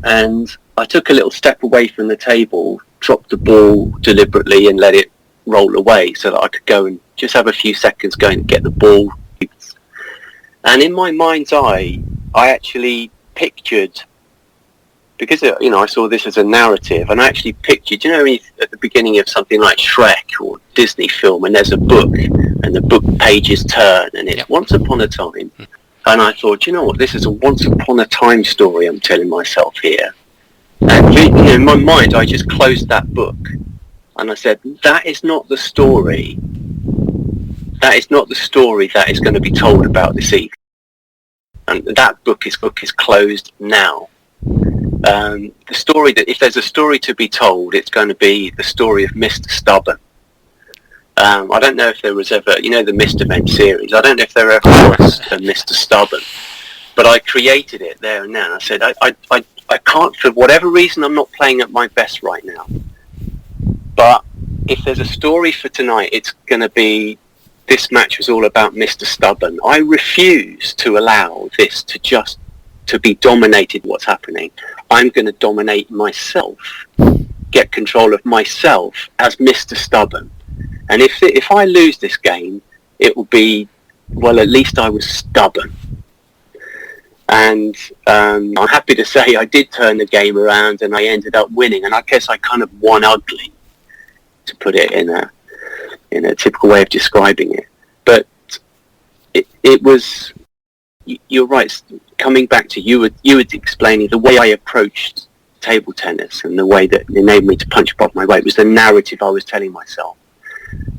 and I took a little step away from the table, dropped the ball deliberately and let it roll away so that I could go and just have a few seconds going to get the ball. And in my mind's eye, I actually pictured, because you know, I saw this as a narrative, and I actually pictured, you know, at the beginning of something like Shrek or Disney film, and there's a book and the book pages turn and it's once upon a time, and I thought, you know what, this is a once upon a time story I'm telling myself here. And you know, in my mind I just closed that book. And I said, that is not the story. That is not the story that is going to be told about this evening. And that book is closed now. The story that, if there's a story to be told, it's going to be the story of Mr. Stubborn. I don't know if there was ever, you know, the Mr. Men series. I don't know if there ever was a Mr. Stubborn, but I created it there and then. I said, I can't, for whatever reason, I'm not playing at my best right now. But if there's a story for tonight, it's going to be, this match was all about Mr. Stubborn. I refuse to allow this to be dominated what's happening. I'm going to dominate myself, get control of myself as Mr. Stubborn. And if I lose this game, it will be, well, at least I was stubborn. And I'm happy to say I did turn the game around and I ended up winning. And I guess I kind of won ugly, to put it in a typical way of describing it. But it was, you're right, coming back to you were explaining the way I approached table tennis and the way that enabled me to punch above my weight was the narrative I was telling myself.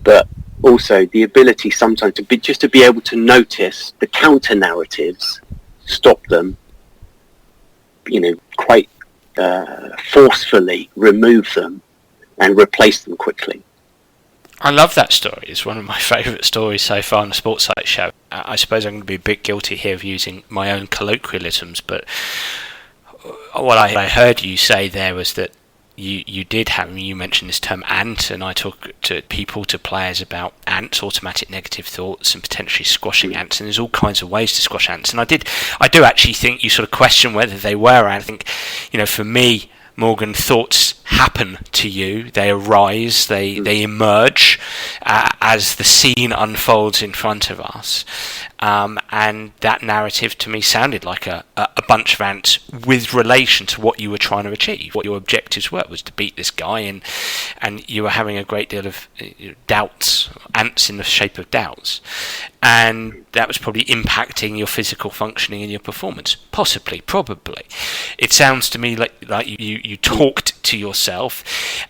But also the ability sometimes to be able to notice the counter narratives, stop them, you know, quite forcefully remove them and replace them quickly. I love that story. It's one of my favourite stories so far on the Sports Site show. I suppose I'm going to be a bit guilty here of using my own colloquialisms, but what I heard you say there was that you did have, you mentioned this term ant, and I talk to people, to players, about ants, automatic negative thoughts, and potentially squashing ants, and there's all kinds of ways to squash ants. And I do actually think you sort of question whether they were. I think, you know, for me, Morgan, thoughts happen to you. They arise, they emerge as the scene unfolds in front of us. And that narrative to me sounded like a bunch of ants with relation to what you were trying to achieve, what your objectives were, was to beat this guy, and you were having a great deal of doubts, ants in the shape of doubts. And that was probably impacting your physical functioning and your performance. Possibly, probably. It sounds to me like you talked to yourself,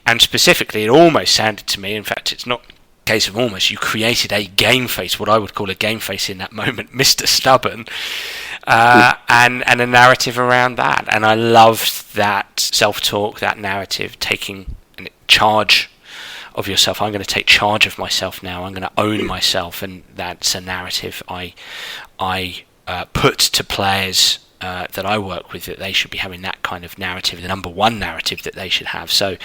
and specifically it almost sounded to me, in fact it's not a case of almost, you created a game face, what I would call a game face in that moment, Mr. Stubborn, and a narrative around that. And I loved that self-talk, that narrative, taking charge of yourself. I'm going to take charge of myself now. I'm going to own myself, and that's a narrative I put to players that I work with, that they should be having that kind of narrative, the number one narrative that they should have. So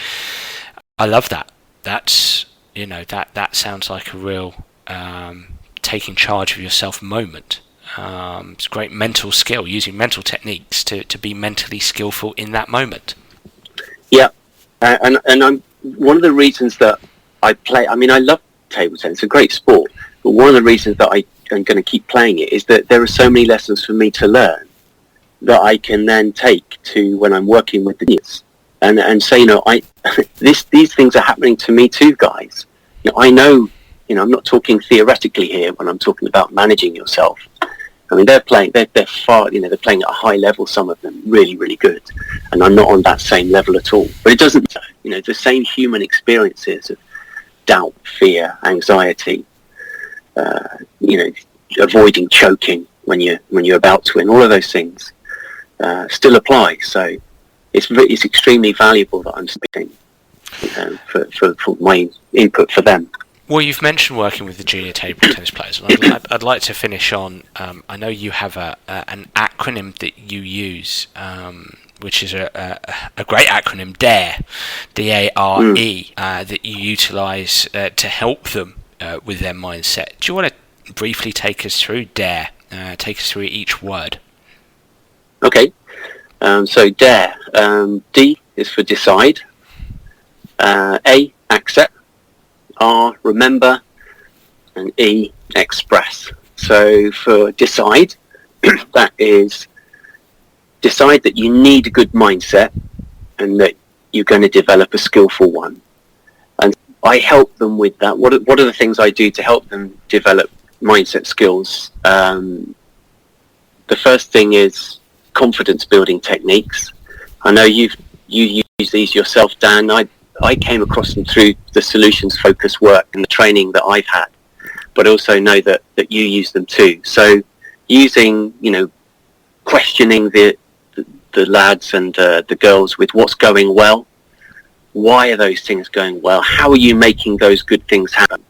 I love that. That's that sounds like a real taking charge of yourself moment. It's a great mental skill, using mental techniques to be mentally skillful in that moment. Yeah, and I'm one of the reasons that I play. I mean, I love table tennis; it's a great sport. But one of the reasons that I am going to keep playing it is that there are so many lessons for me to learn that I can then take to when I'm working with the kids and say, these things are happening to me too, guys. I know, I'm not talking theoretically here when I'm talking about managing yourself. I mean, they're playing at a high level, some of them really, really good. And I'm not on that same level at all. But it doesn't, the same human experiences of doubt, fear, anxiety, avoiding choking when you're about to win, all of those things still apply. So it's extremely valuable that I'm speaking for my input for them. Well, you've mentioned working with the junior table tennis players, and I'd like to finish on. I know you have an acronym that you use, which is a great acronym, DARE, DARE, that you utilise to help them with their mindset. Do you want to briefly take us through DARE? Take us through each word. Okay. So DARE. D is for decide. A, accept. R, remember, and E, express. So for decide, that is decide that you need a good mindset and that you're going to develop a skillful one. And I help them with that. What are the things I do to help them develop mindset skills? The first thing is confidence building techniques. I know you use these yourself, Dan. I came across them through the solutions focused work and the training that I've had, but also know that you use them too. So using, questioning the lads and the girls with what's going well, why are those things going well? How are you making those good things happen?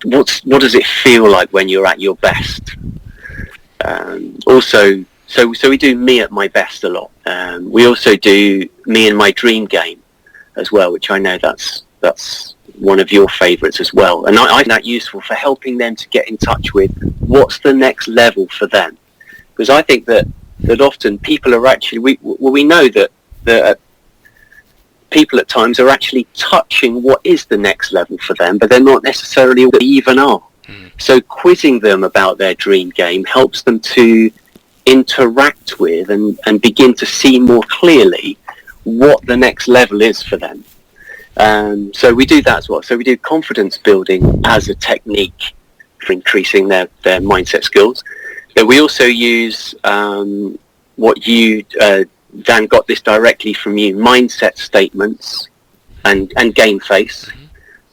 What does it feel like when you're at your best? Also, so we do me at my best a lot. We also do me in my dream game as well, which I know that's one of your favourites as well. And I find that useful for helping them to get in touch with what's the next level for them. Because I think that often people are actually, we know that people at times are actually touching what is the next level for them, but they're not necessarily even are. So quizzing them about their dream game helps them to interact with and begin to see more clearly what the next level is for them. So we do that as well. So we do confidence building as a technique for increasing their mindset skills. But we also use what you, Dan, got this directly from you, mindset statements and game face. Mm-hmm.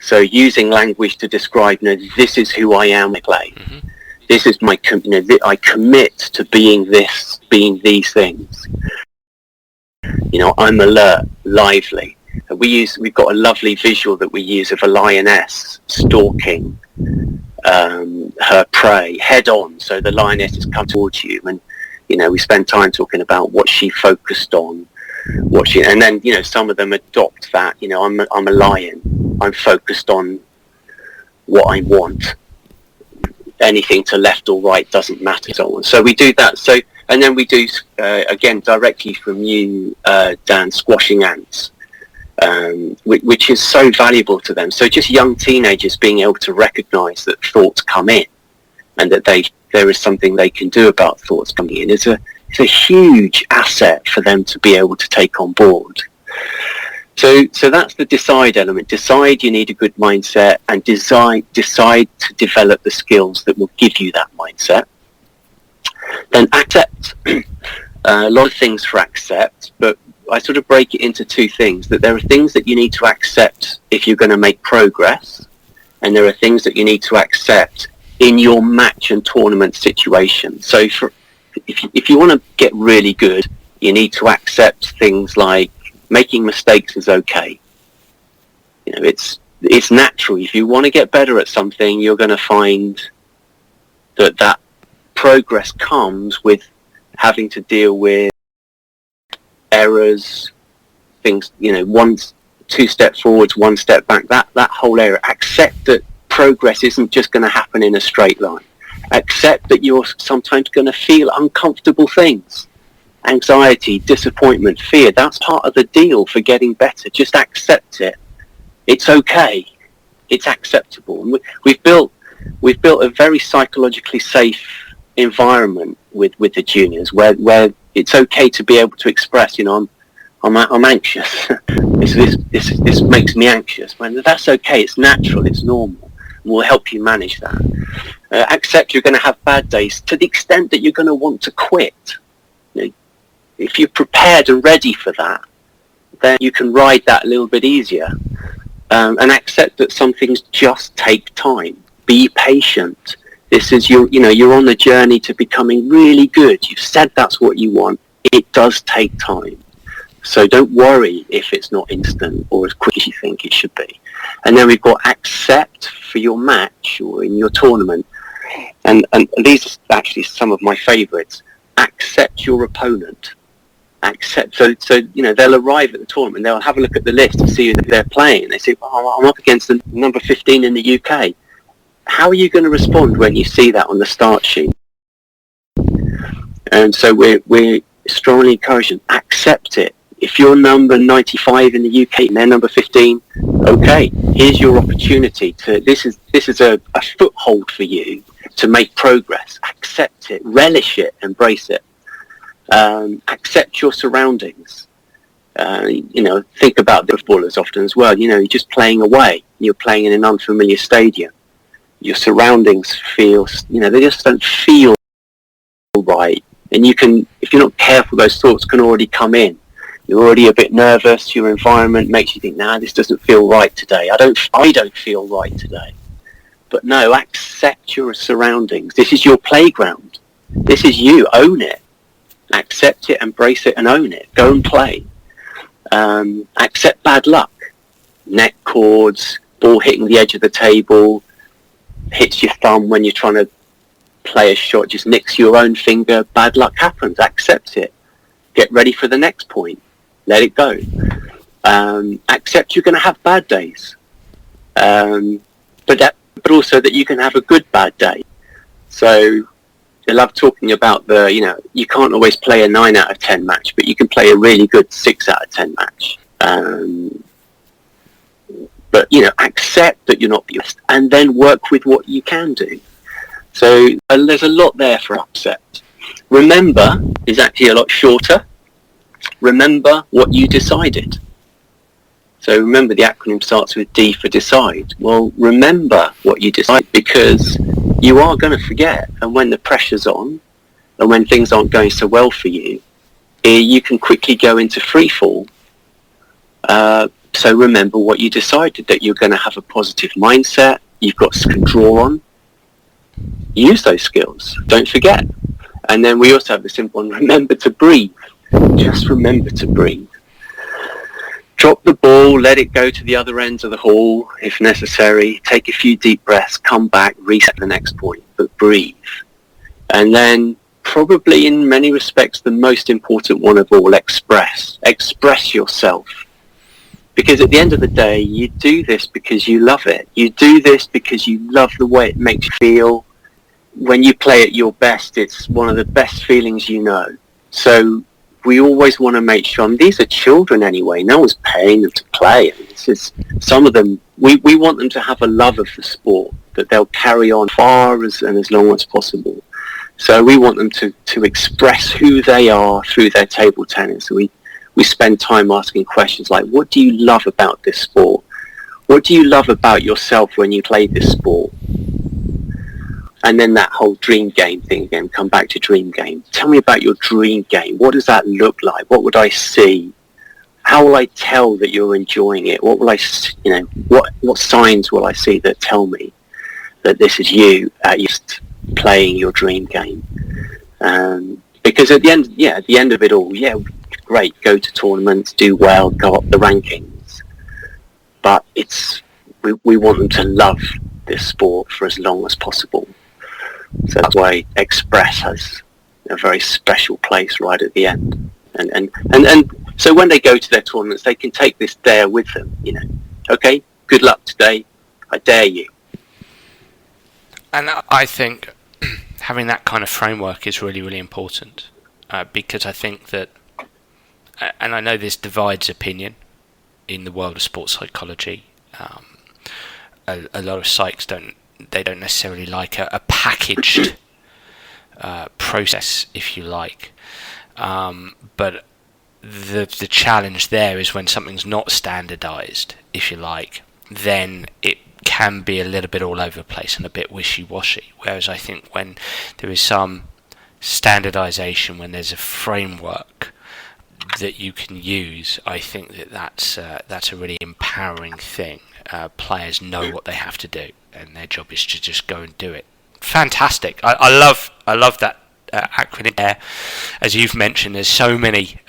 So using language to describe, this is who I am, I play. Mm-hmm. This is my, I commit to being this, being these things. I'm alert, lively. We've got a lovely visual that we use of a lioness stalking her prey head on. So the lioness has come towards you, and we spend time talking about what she focused on, and then some of them adopt that. I'm a lion. I'm focused on what I want. Anything to left or right doesn't matter, so on. So we do that. So, and then we do again directly from you, Dan, squashing ants, which is so valuable to them. So just young teenagers being able to recognise that thoughts come in, and that there is something they can do about thoughts coming in. It's a huge asset for them to be able to take on board. So that's the decide element. Decide you need a good mindset, and decide to develop the skills that will give you that mindset. Then accept. A lot of things for accept, but I sort of break it into two things. That there are things that you need to accept if you're going to make progress, and there are things that you need to accept in your match and tournament situation. So if you want to get really good, you need to accept things like making mistakes is okay. It's natural. If you want to get better at something, you're going to find that progress comes with having to deal with errors, things, 2 steps forwards, 1 step back, that whole area. Accept that progress isn't just going to happen in a straight line. Accept that you're sometimes going to feel uncomfortable things. Anxiety, disappointment, fear, that's part of the deal for getting better. Just accept it. It's okay. It's acceptable. And we've built a very psychologically safe environment with the juniors where it's okay to be able to express, I'm anxious. This makes me anxious. When that's okay, it's natural, it's normal, and we'll help you manage that. Accept you're going to have bad days to the extent that you're going to want to quit. If you're prepared and ready for that, then you can ride that a little bit easier. And accept that some things just take time. Be patient. This is you're on the journey to becoming really good. You've said that's what you want. It does take time. So don't worry if it's not instant or as quick as you think it should be. And then we've got accept for your match or in your tournament. And these are actually some of my favourites. Accept your opponent. Accept. So they'll arrive at the tournament. They'll have a look at the list to see who they're playing. They say, I'm up against the number 15 in the UK. How are you going to respond when you see that on the start sheet? And so we're strongly encouraging, accept it. If you're number 95 in the UK and they're number 15, okay, here's your opportunity to. This is a foothold for you to make progress. Accept it, relish it, embrace it. Accept your surroundings. Think about the footballers often as well. You're just playing away. You're playing in an unfamiliar stadium. Your surroundings feel, they just don't feel right. And you can, if you're not careful, those thoughts can already come in. You're already a bit nervous. Your environment makes you think, this doesn't feel right today. I don't feel right today. But no, accept your surroundings. This is your playground. This is you. Own it. Accept it, embrace it, and own it. Go and play. Accept bad luck. Neck cords, ball hitting the edge of the table, hits your thumb when you're trying to play a shot, just nicks your own finger. Bad luck happens. Accept it. Get ready for the next point. Let it go. Accept you're going to have bad days. But also that you can have a good bad day. So I love talking about you can't always play a 9 out of 10 match, but you can play a really good 6 out of 10 match. But accept that you're not the best, and then work with what you can do. So there's a lot there for accept. Remember is actually a lot shorter. Remember what you decided. So remember, the acronym starts with D for decide. Well, remember what you decide, because you are going to forget, and when the pressure's on, and when things aren't going so well for you, you can quickly go into free fall. So remember what you decided, that you're going to have a positive mindset, you've got some draw on. Use those skills. Don't forget. And then we also have the simple one, remember to breathe. Just remember to breathe. Drop the ball, let it go to the other end of the hall if necessary. Take a few deep breaths, come back, reset the next point, but breathe. And then probably in many respects the most important one of all, express. Express yourself. Because at the end of the day, you do this because you love it. You do this because you love the way it makes you feel. When you play at your best, it's one of the best feelings you know. So we always want to make sure, and these are children anyway, no one's paying them to play. This is, some of them, we want them to have a love of the sport that they'll carry on far and as long as possible. So we want them to express who they are through their table tennis. So we spend time asking questions like, what do you love about this sport? What do you love about yourself when you play this sport? And then that whole dream game thing again, come back to dream game. Tell me about your dream game. What does that look like? What would I see? How will I tell that you're enjoying it? What will what signs will I see that tell me that this is you just playing your dream game? Because at the end of it all, great, go to tournaments, do well, go up the rankings. But we want them to love this sport for as long as possible. So that's why Express has a very special place right at the end. And So when they go to their tournaments, they can take this dare with them. Okay, good luck today. I dare you. And I think having that kind of framework is really, really important, because I think that, and I know this divides opinion in the world of sports psychology. A lot of psychs don't necessarily like a packaged process, if you like. But the challenge there is when something's not standardized, if you like, then it can be a little bit all over the place and a bit wishy-washy. Whereas I think when there is some standardization, when there's a framework that you can use, I think that's a really empowering thing. Players know what they have to do, and their job is to just go and do it. Fantastic! I love that acronym there. As you've mentioned, there's so many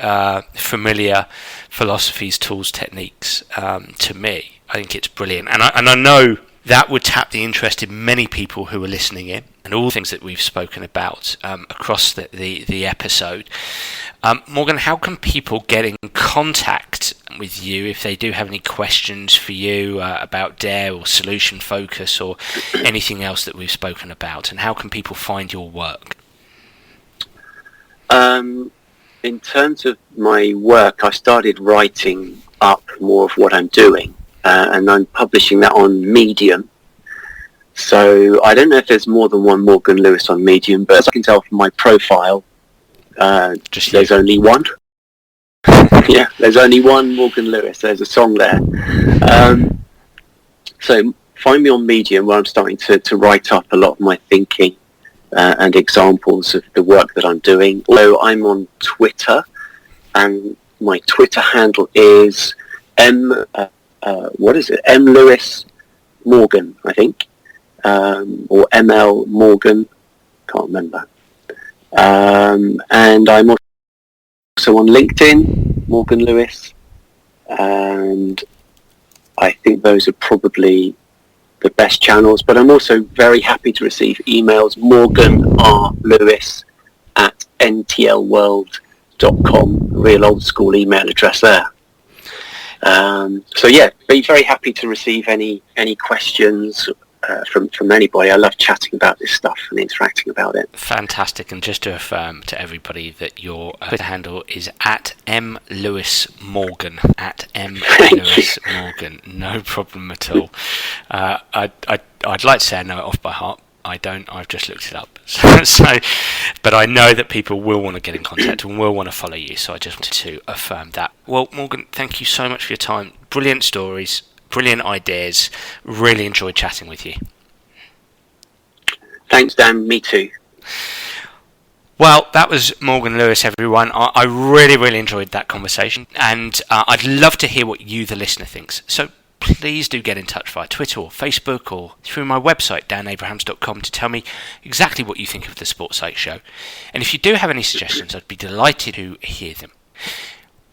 familiar philosophies, tools, techniques to me. I think it's brilliant, and I know that would tap the interest in many people who are listening in, and all the things that we've spoken about across the episode. Morgan, how can people get in contact with you if they do have any questions for you about DARE or solution focus or anything else that we've spoken about, and how can people find your work? In terms of my work, I started writing up more of what I'm doing, and I'm publishing that on Medium. So I don't know if there's more than one Morgan Lewis on Medium, but as I can tell from my profile, there's only one. Yeah, there's only one Morgan Lewis. There's a song there. So find me on Medium, where I'm starting to write up a lot of my thinking and examples of the work that I'm doing. Although I'm on Twitter, and my Twitter handle is M Lewis Morgan, I think, or ML Morgan, can't remember. And I'm also on LinkedIn, Morgan Lewis, and I think those are probably the best channels. But I'm also very happy to receive emails, morganrlewis@ntlworld.com, real old school email address there. So yeah, be very happy to receive any questions from anybody. I love chatting about this stuff and interacting about it. Fantastic. And just to affirm to everybody that your Twitter handle is @mlewismorgan, @mlewismorgan. No problem at all. I'd like to say I know it off by heart. I don't. I've just looked it up. But I know that people will want to get in contact and will want to follow you. So I just wanted to affirm that. Well, Morgan, thank you so much for your time. Brilliant stories, brilliant ideas. Really enjoyed chatting with you. Thanks, Dan. Me too. Well, that was Morgan Lewis, everyone. I really, really enjoyed that conversation, and I'd love to hear what you, the listener, thinks. So please do get in touch via Twitter or Facebook or through my website, danabrahams.com, to tell me exactly what you think of the Sports Psych Show. And if you do have any suggestions, I'd be delighted to hear them.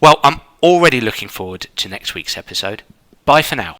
Well, I'm already looking forward to next week's episode. Bye for now.